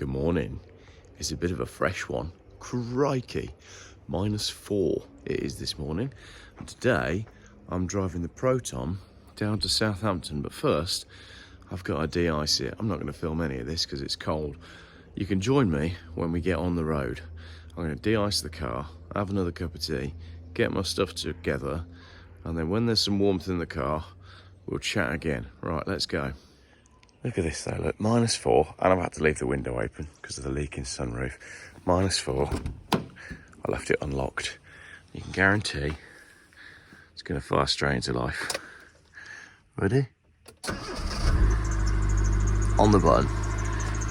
Good morning. It's a bit of a fresh one. Crikey. -4 it is this morning. And today I'm driving the Proton down to Southampton. But first, I've got to de-ice it. I'm not going to film any of this because it's cold. You can join me when we get on the road. I'm going to de-ice the car, have another cup of tea, get my stuff together, and then when there's some warmth in the car, we'll chat again. Right, let's go. Look at this though, look, -4, and I've had to leave the window open because of the leaking sunroof. -4, I left it unlocked. You can guarantee it's going to fire straight into life. Ready? On the button.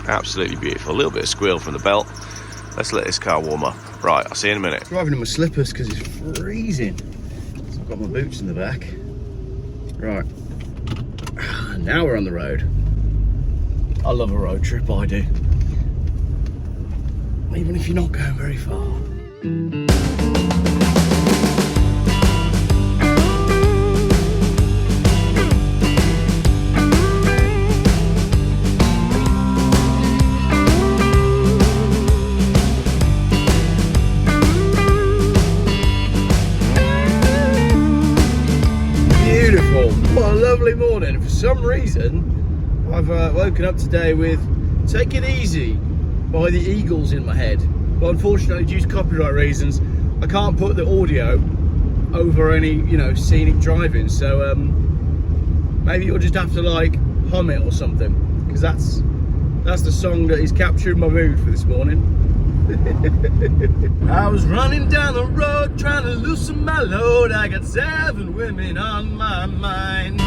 Absolutely beautiful. A little bit of squeal from the belt. Let's let this car warm up. Right, I'll see you in a minute. Driving in my slippers because it's freezing. So I've got my boots in the back. Right, now we're on the road. I love a road trip, I do. Even if you're not going very far. Beautiful. What a lovely morning. For some reason, I've woken up today with "Take It Easy" by the Eagles in my head. But unfortunately, due to copyright reasons, I can't put the audio over any, scenic driving. So maybe you'll just have to like hum it or something, because that's the song that is capturing my mood for this morning. I was running down the road trying to loosen my load. I got 7 women on my mind.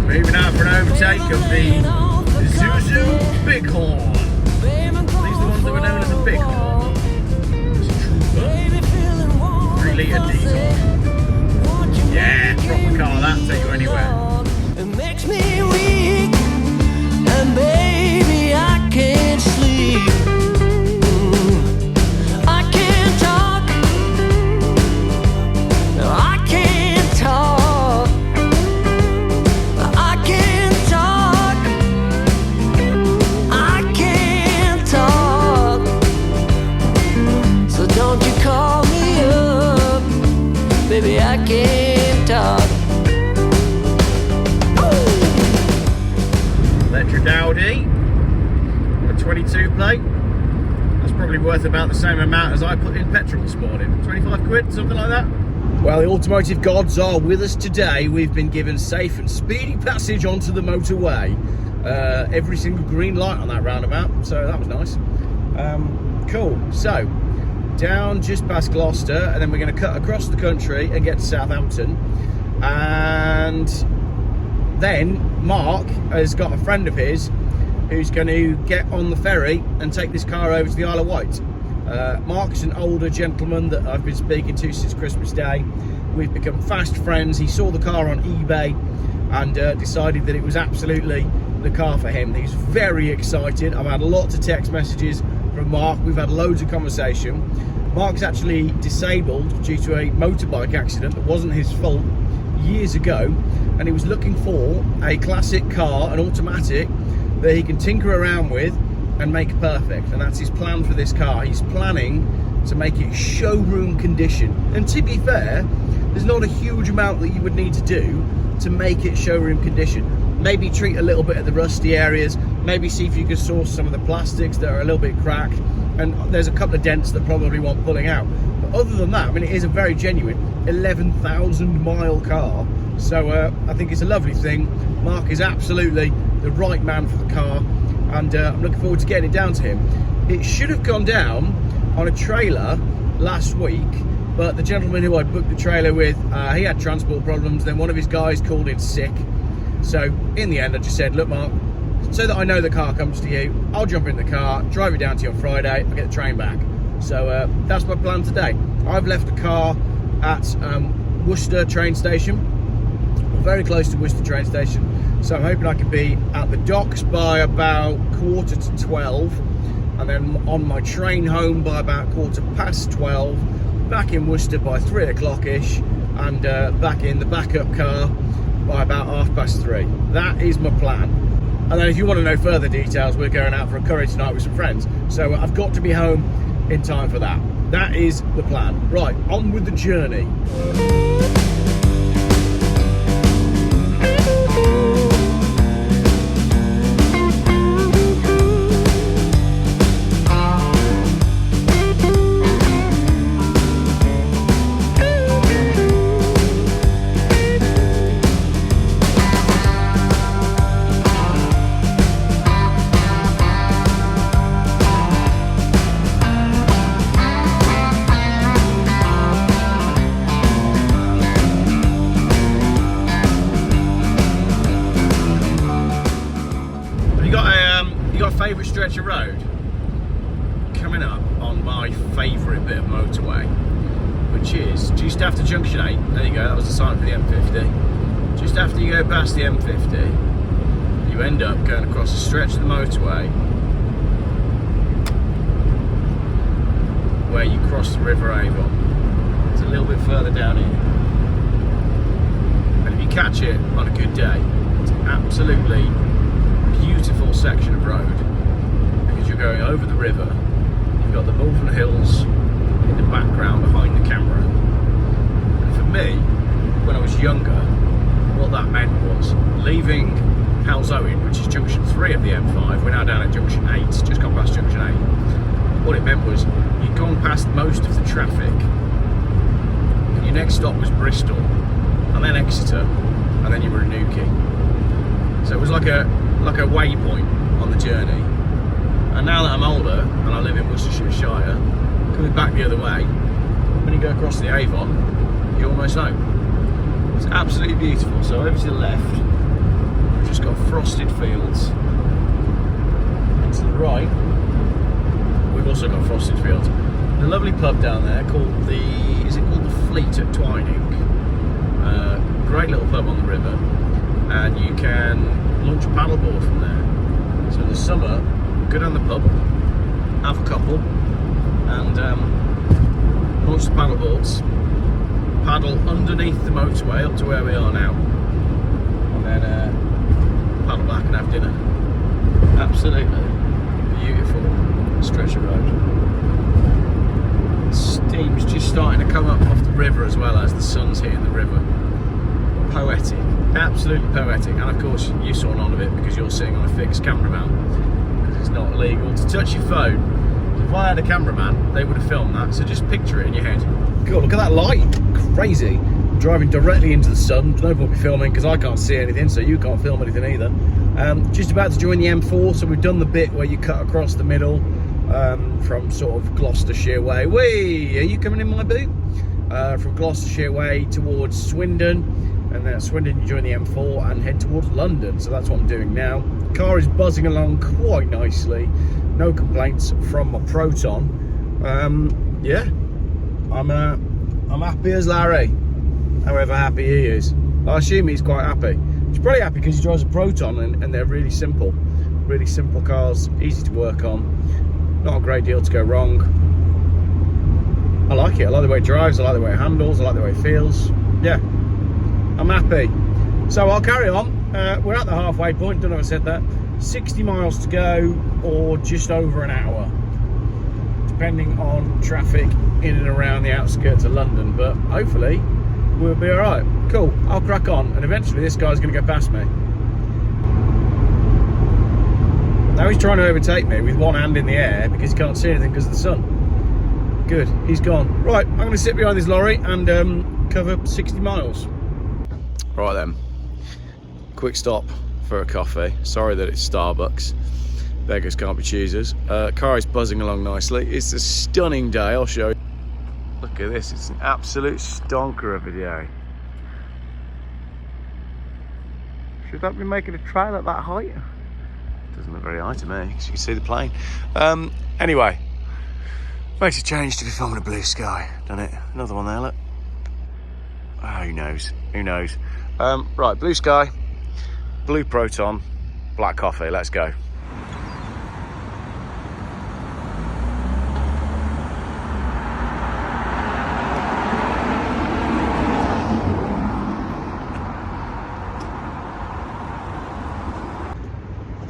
Moving out for an overtake of the Zuzu Bighorn. These are the ones that were known as a Bighorn. It's a trooper. 3-litre diesel. Yeah, proper car, that'll take you anywhere. It makes me weak, and baby I can't sleep. I can't talk. No, I can't talk. Baby, I can't talk. Electric Audi, a 22 plate. That's probably worth about the same amount as I put in petrol this morning. 25 quid, something like that. Well, the automotive gods are with us today. We've been given safe and speedy passage onto the motorway. Every single green light on that roundabout, so that was nice. Cool, so down just past Gloucester, and then we're going to cut across the country and get to Southampton. And then Mark has got a friend of his who's going to get on the ferry and take this car over to the Isle of Wight. Mark is an older gentleman that I've been speaking to since Christmas Day. We've become fast friends. He saw the car on eBay and decided that it was absolutely the car for him. He's very excited. I've had lots of text messages from Mark. We've had loads of conversation. Mark's actually disabled due to a motorbike accident that wasn't his fault years ago, and he was looking for a classic car, an automatic, that he can tinker around with and make perfect, and that's his plan for this car. He's planning to make it showroom condition, and to be fair, there's not a huge amount that you would need to do to make it showroom condition. Maybe treat a little bit of the rusty areas, maybe see if you can source some of the plastics that are a little bit cracked, and there's a couple of dents that probably want pulling out. But other than that, I mean, it is a very genuine 11,000 mile car, so I think it's a lovely thing. Mark is absolutely the right man for the car, and I'm looking forward to getting it down to him. It should have gone down on a trailer last week, but the gentleman who I booked the trailer with, he had transport problems. Then one of his guys called in sick. So in the end, I just said, look, Mark, so that I know the car comes to you, I'll jump in the car, drive it down to you on Friday, I'll get the train back. So that's my plan today. I've left the car at Worcester train station, very close to Worcester train station. So I'm hoping I can be at the docks by about 11:45, and then on my train home by about 12:15, back in Worcester by 3 o'clock-ish, and back in the backup car by about 3:30. That is my plan. And then if you want to know further details, we're going out for a curry tonight with some friends. So I've got to be home in time for that. That is the plan. Right, on with the journey. Favourite stretch of road coming up on my favourite bit of motorway, which is just after junction 8. There you go, that was the sign for the M50. Just after you go past the M50, you end up going across a stretch of the motorway where you cross the River Avon. It's a little bit further down here, and if you catch it on a good day, it's an absolutely beautiful section of road, because you're going over the river. You've got the Northern Hills in the background behind the camera. And for me, when I was younger, what that meant was leaving Halsowen, which is junction 3 of the M5. We're now down at junction 8, just gone past junction 8. What it meant was you'd gone past most of the traffic, and your next stop was Bristol, and then Exeter, and then you were in Newquay. So it was like a waypoint on the journey. And now that I'm older and I live in Worcestershire, coming back the other way, when you go across the Avon, you're almost home. It's absolutely beautiful. So over to the left, we've just got frosted fields, and to the right, we've also got frosted fields. A lovely pub down there called is it called the Fleet at Twining? Great little pub on the river, and you can launch a paddleboard from there. So in the summer, go down the pub, have a couple, and launch the paddleboards, paddle underneath the motorway up to where we are now, and then paddle back and have dinner. Absolutely beautiful stretch of road. Steam's just starting to come up off the river as well as the sun's hitting the river. Poetic, absolutely poetic. And of course you saw none of it because you're sitting on a fixed cameraman, because it's not illegal to touch your phone. If I had a cameraman, they would have filmed that, so just picture it in your head. God, look at that light, crazy. Driving directly into the sun, no point me filming because I can't see anything, so you can't film anything either. Just about to join the M4, so we've done the bit where you cut across the middle from sort of Gloucestershire way. Whee! Are you coming in my boot? From Gloucestershire way towards Swindon, and then at Swindon you join the M4 and head towards London. So that's what I'm doing now. Car is buzzing along quite nicely. No complaints from my Proton. Yeah, I'm happy as Larry. However happy he is. I assume he's quite happy. He's probably happy because he drives a Proton and they're really simple cars, easy to work on, not a great deal to go wrong. I like it. I like the way it drives, I like the way it handles, I like the way it feels. Yeah, I'm happy. So I'll carry on. We're at the halfway point, don't know if I said that. 60 miles to go, or just over an hour, depending on traffic in and around the outskirts of London, but hopefully we'll be all right. Cool, I'll crack on, and eventually this guy's going to go past me. Now he's trying to overtake me with one hand in the air because he can't see anything because of the sun. Good, he's gone. Right, I'm going to sit behind this lorry and cover 60 miles. Right then, quick stop for a coffee. Sorry that it's Starbucks. Beggars can't be choosers. Car is buzzing along nicely. It's a stunning day, I'll show you. Look at this, it's an absolute stonker of a day. Should that be making a trail at that height? Doesn't look very high to me, because you can see the plane. Anyway, makes a change to be filming a blue sky, doesn't it? Another one there, look. Oh, who knows? Who knows? Right, blue sky, blue Proton, black coffee. Let's go.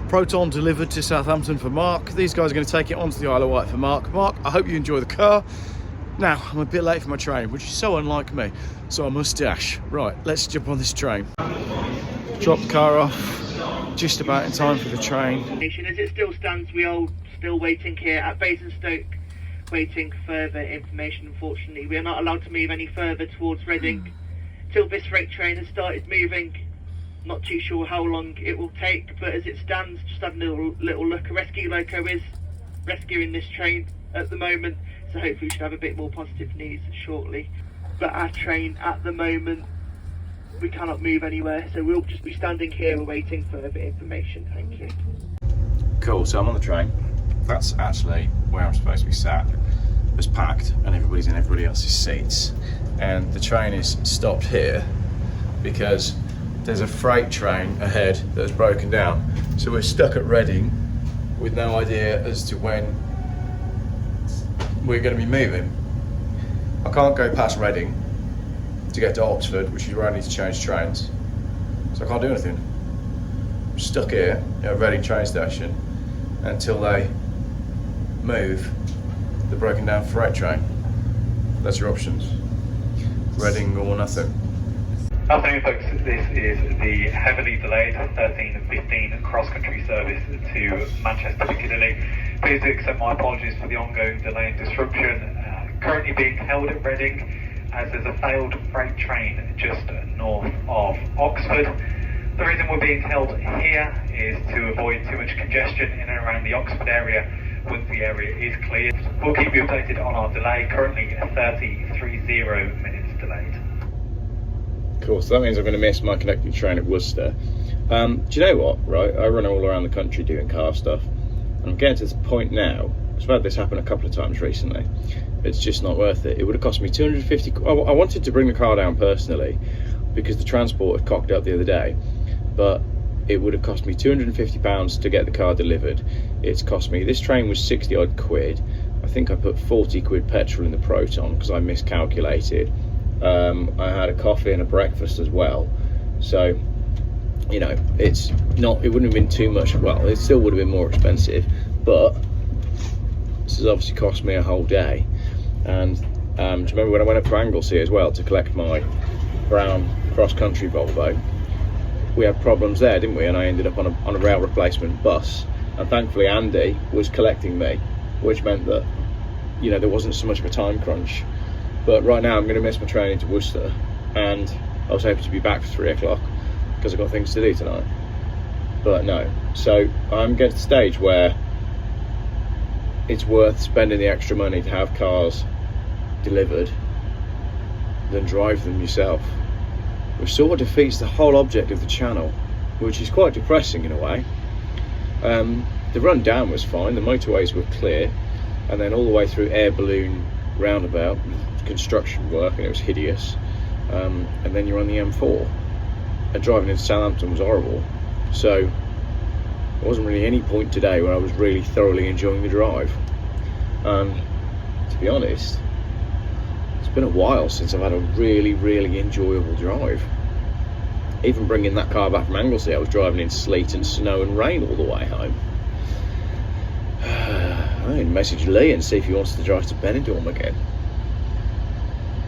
Proton delivered to Southampton for Mark. These guys are going to take it on to the Isle of Wight for Mark. Mark, I hope you enjoy the car. Now, I'm a bit late for my train, which is so unlike me, so I must dash. Right, let's jump on this train. Drop the car off, just about in time for the train. As it still stands, we are still waiting here at Basingstoke, waiting for further information. Unfortunately, we are not allowed to move any further towards Reading till this freight train has started moving. Not too sure how long it will take, but as it stands, just having a little look, a rescue loco is rescuing this train at the moment, so hopefully we should have a bit more positive news shortly. But our train at the moment, we cannot move anywhere, so we'll just be standing here awaiting further information. Thank you. Cool, so I'm on the train. That's actually where I'm supposed to be sat. It's packed and everybody's in everybody else's seats, and the train is stopped here because there's a freight train ahead that's broken down. So we're stuck at Reading with no idea as to when we're going to be moving. I can't go past Reading to get to Oxford, which is where I need to change trains. So I can't do anything. I'm stuck here at Reading train station until they move the broken down freight train. That's your options. Reading or nothing. Afternoon folks, this is the heavily delayed 13:15 cross-country service to Manchester Piccadilly. Please do accept my apologies for the ongoing delay and disruption. Currently being held at Reading as there's a failed freight train just north of Oxford. The reason we're being held here is to avoid too much congestion in and around the Oxford area once the area is cleared. We'll keep you updated on our delay, currently 30 minutes delayed. Cool, so that means I'm going to miss my connecting train at Worcester. Do you know what, right? I run all around the country doing car stuff, and I'm getting to this point now, I've had this happen a couple of times recently, it's just not worth it. It would have cost me 250, I wanted to bring the car down personally, because the transport had cocked up the other day, but it would have cost me £250 to get the car delivered. It's cost me, this train was 60 odd quid, I think I put 40 quid petrol in the Proton because I miscalculated. I had a coffee and a breakfast as well, so you know, it's not, it wouldn't have been too much. Well, it still would have been more expensive, but this has obviously cost me a whole day. And do you remember when I went up to Anglesey as well to collect my brown cross-country Volvo? We had problems there, didn't we? And I ended up on a rail replacement bus, and thankfully Andy was collecting me, which meant that, you know, there wasn't so much of a time crunch. But right now I'm going to miss my train into Worcester, and I was hoping to be back for 3 o'clock because I've got things to do tonight. But no, so I'm getting to the stage where it's worth spending the extra money to have cars delivered than drive them yourself, which sort of defeats the whole object of the channel, which is quite depressing in a way. The run down was fine, the motorways were clear, and then all the way through Air Balloon roundabout, construction work, and it was hideous, and then you're on the M4, and driving into Southampton was horrible. So there wasn't really any point today where I was really thoroughly enjoying the drive. And to be honest, it's been a while since I've had a really enjoyable drive. Even bringing that car back from Anglesey, I was driving in sleet and snow and rain all the way home. I need to message Lee and see if he wants to drive to Benidorm again.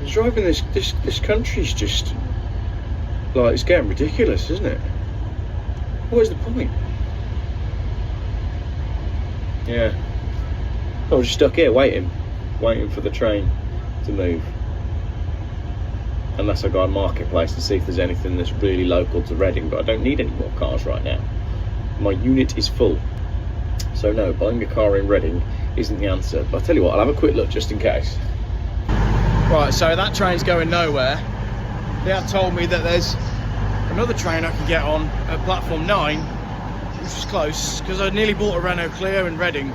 Driving this country's just like, it's getting ridiculous, isn't it? What is the point? Yeah, I was just stuck here waiting for the train to move. Unless I go on Marketplace to see if there's anything that's really local to Reading, but I don't need any more cars right now. My unit is full. So no, buying a car in Reading isn't the answer. But I'll tell you what, I'll have a quick look just in case. Right, so that train's going nowhere. They have told me that there's another train I can get on at platform 9, which is close, because I nearly bought a Renault Clio in Reading.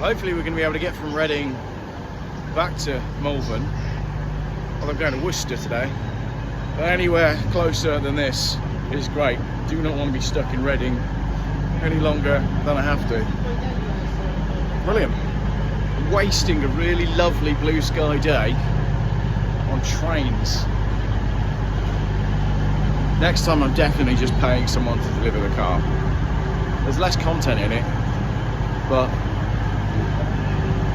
Hopefully we're going to be able to get from Reading back to Malvern. Well, I'm going to Worcester today. But anywhere closer than this is great. Do not want to be stuck in Reading any longer than I have to. Brilliant. I'm wasting a really lovely blue sky day on trains. Next time I'm definitely just paying someone to deliver the car. There's less content in it, but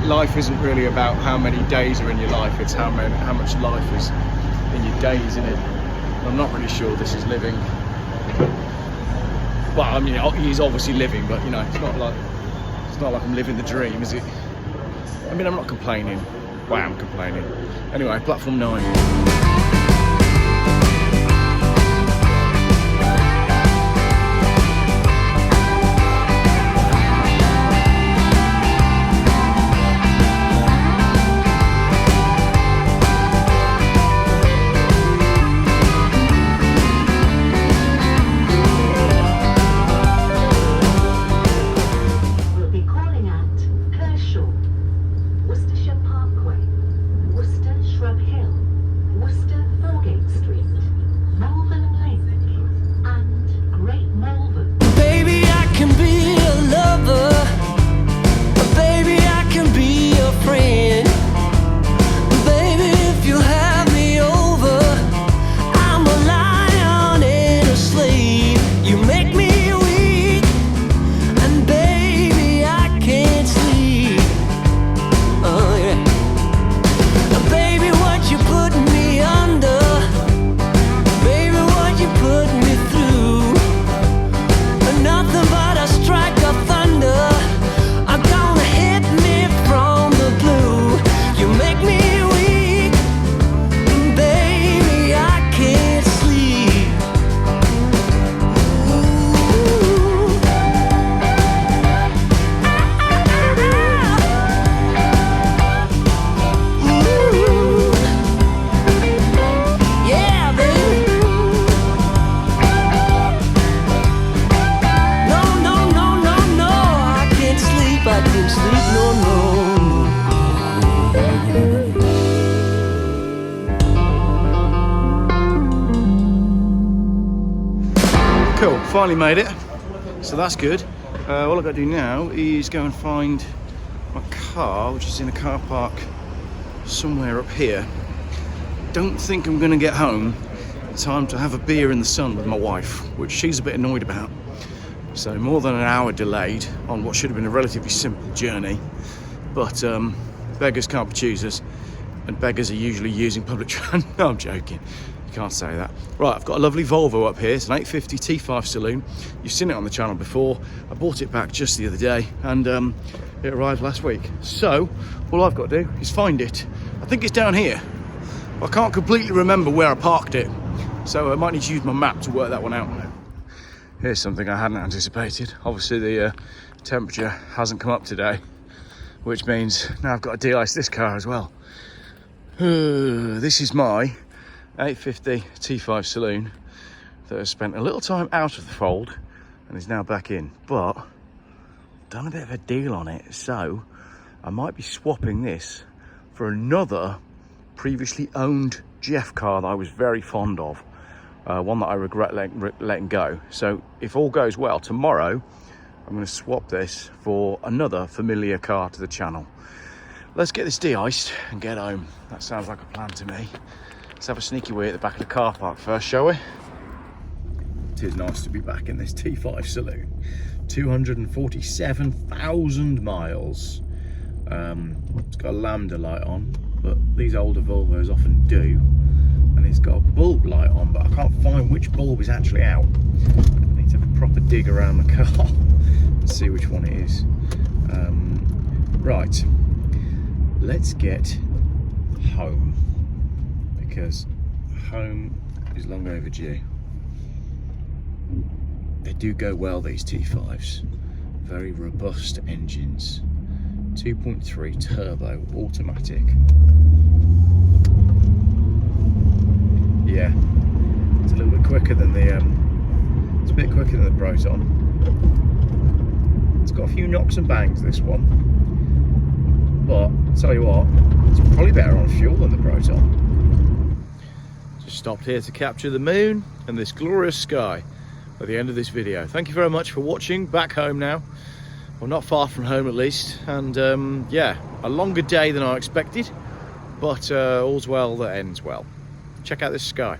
life isn't really about how many days are in your life, it's how much life is in your days, isn't it? I'm not really sure this is living. Well, I mean, he's obviously living, but you know, it's not like I'm living the dream, is it? I mean, I'm not complaining. Well, I am complaining. Anyway, platform 9. Cool, finally made it, so that's good. All I've got to do now is go and find my car, which is in a car park somewhere up here. Don't think I'm going to get home in time to have a beer in the sun with my wife, which she's a bit annoyed about. So more than an hour delayed on what should have been a relatively simple journey. But beggars can't be choosers, and beggars are usually using public transport. No, I'm joking. You can't say that. Right, I've got a lovely Volvo up here. It's an 850 T5 saloon. You've seen it on the channel before. I bought it back just the other day, and it arrived last week. So all I've got to do is find it. I think it's down here. I can't completely remember where I parked it, so I might need to use my map to work that one out. Here's something I hadn't anticipated. Obviously the temperature hasn't come up today, which means now I've got to de-ice this car as well. This is my 850 T5 saloon that has spent a little time out of the fold and is now back in, but done a bit of a deal on it, so I might be swapping this for another previously owned Geoff car that I was very fond of, one that I regret letting go. So if all goes well, tomorrow I'm going to swap this for another familiar car to the channel. Let's get this de-iced and get home. That sounds like a plan to me. Let's have a sneaky wee at the back of the car park first, shall we? It is nice to be back in this T5 saloon. 247,000 miles. It's got a lambda light on, but these older Volvos often do. And it's got a bulb light on, but I can't find which bulb is actually out. I need to have a proper dig around the car and see which one it is. Right, let's get home, because home is long overdue. They do go well, these T5s. very robust engines. 2.3 turbo automatic. Yeah, it's a little bit quicker than the it's a bit quicker than the Proton. It's got a few knocks and bangs, this one, but I'll tell you what, it's probably better on fuel than the Proton. Just stopped here to capture the moon and this glorious sky at the end of this video. Thank you very much for watching. Back home now. Well, not far from home at least, and yeah, a longer day than I expected, but all's well that ends well. Check out this sky.